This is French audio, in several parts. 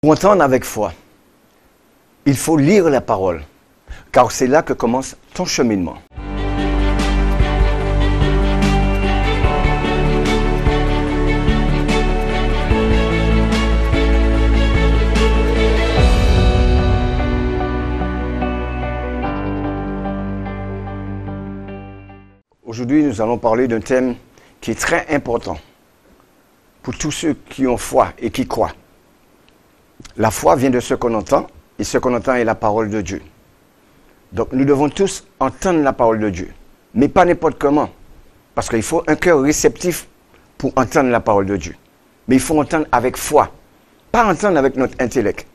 Pour entendre avec foi, il faut lire la parole, car c'est là que commence ton cheminement. Aujourd'hui, nous allons parler d'un thème qui est très important pour tous ceux qui ont foi et qui croient. La foi vient de ce qu'on entend, et ce qu'on entend est la parole de Dieu. Donc nous devons tous entendre la parole de Dieu, mais pas n'importe comment, parce qu'il faut un cœur réceptif pour entendre la parole de Dieu. Mais il faut entendre avec foi, pas entendre avec notre intellect,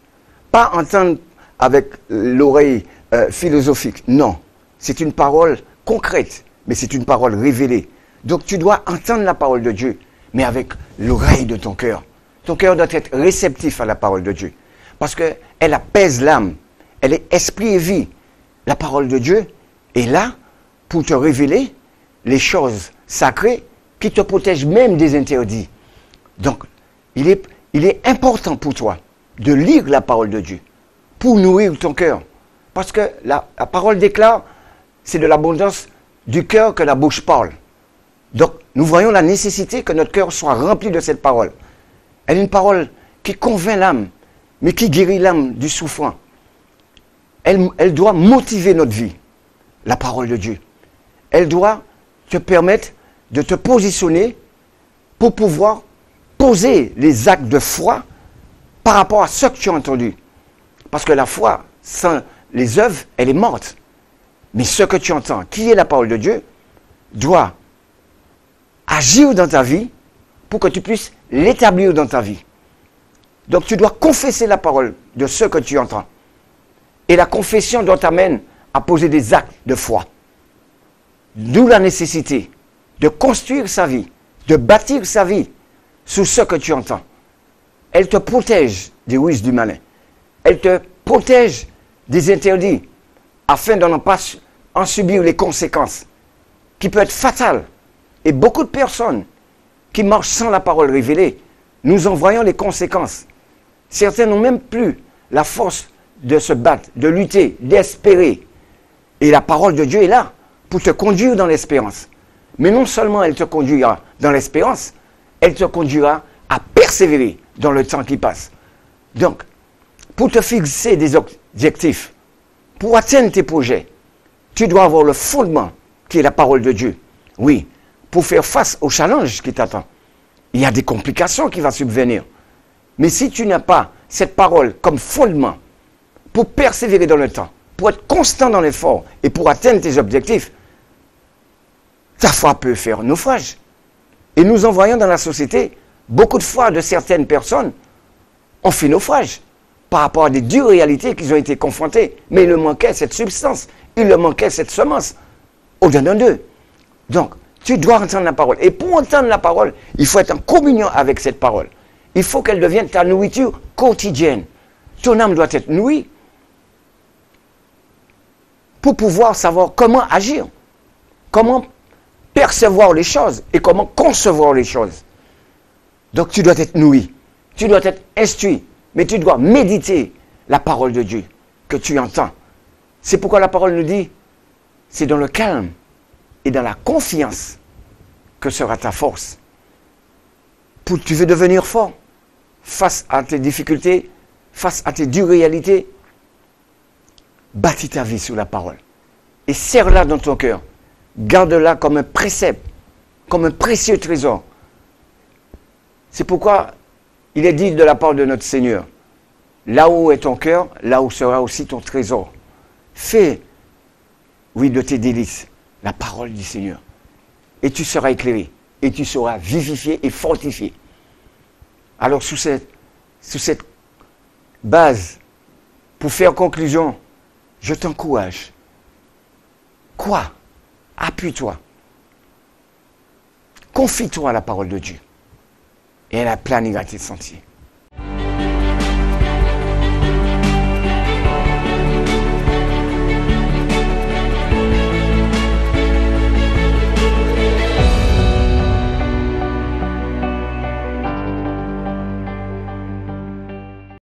pas entendre avec l'oreille philosophique. Non, c'est une parole concrète, mais c'est une parole révélée. Donc tu dois entendre la parole de Dieu, mais avec l'oreille de ton cœur. Ton cœur doit être réceptif à la parole de Dieu. Parce qu'elle apaise l'âme. Elle est esprit et vie. La parole de Dieu est là pour te révéler les choses sacrées qui te protègent même des interdits. Donc, il est important pour toi de lire la parole de Dieu pour nourrir ton cœur. Parce que la parole déclare, c'est de l'abondance du cœur que la bouche parle. Donc, nous voyons la nécessité que notre cœur soit rempli de cette parole. Elle est une parole qui convainc l'âme, mais qui guérit l'âme du souffrant. Elle doit motiver notre vie, la parole de Dieu. Elle doit te permettre de te positionner pour pouvoir poser les actes de foi par rapport à ce que tu as entendu. Parce que la foi, sans les œuvres, elle est morte. Mais ce que tu entends, qui est la parole de Dieu, doit agir dans ta vie pour que tu puisses l'établir dans ta vie. Donc tu dois confesser la parole de ce que tu entends. Et la confession doit t'amener à poser des actes de foi. D'où la nécessité de construire sa vie, de bâtir sa vie sur ce que tu entends. Elle te protège des ruses du malin. Elle te protège des interdits afin de ne pas en subir les conséquences qui peuvent être fatales. Et beaucoup de personnes qui marchent sans la parole révélée, nous en voyons les conséquences. Certains n'ont même plus la force de se battre, de lutter, d'espérer. Et la parole de Dieu est là pour te conduire dans l'espérance. Mais non seulement elle te conduira dans l'espérance, elle te conduira à persévérer dans le temps qui passe. Donc, pour te fixer des objectifs, pour atteindre tes projets, tu dois avoir le fondement qui est la parole de Dieu. Oui, pour faire face au challenge qui t'attend. Il y a des complications qui vont subvenir. Mais si tu n'as pas cette parole comme fondement pour persévérer dans le temps, pour être constant dans l'effort et pour atteindre tes objectifs, ta foi peut faire naufrage. Et nous en voyons dans la société, beaucoup de fois de certaines personnes ont fait naufrage par rapport à des dures réalités qu'ils ont été confrontés. Mais il leur manquait cette substance, il leur manquait cette semence au-dedans d'eux. Donc, tu dois entendre la parole. Et pour entendre la parole, il faut être en communion avec cette parole. Il faut qu'elle devienne ta nourriture quotidienne. Ton âme doit être nourrie pour pouvoir savoir comment agir, comment percevoir les choses et comment concevoir les choses. Donc tu dois être nourri, tu dois être instruit, mais tu dois méditer la parole de Dieu que tu entends. C'est pourquoi la parole nous dit, c'est dans le calme et dans la confiance que sera ta force. Tu veux devenir fort face à tes difficultés, face à tes dures réalités, bâtis ta vie sur la parole et serre-la dans ton cœur. Garde-la comme un précepte, comme un précieux trésor. C'est pourquoi il est dit de la part de notre Seigneur, là où est ton cœur, là où sera aussi ton trésor. Fais, oui, de tes délices, la parole du Seigneur. Et tu seras éclairé, et tu seras vivifié et fortifié. Alors, sous cette base, pour faire conclusion, je t'encourage. Quoi? Appuie-toi. Confie-toi à la parole de Dieu. Et elle aplanira tes sentiers.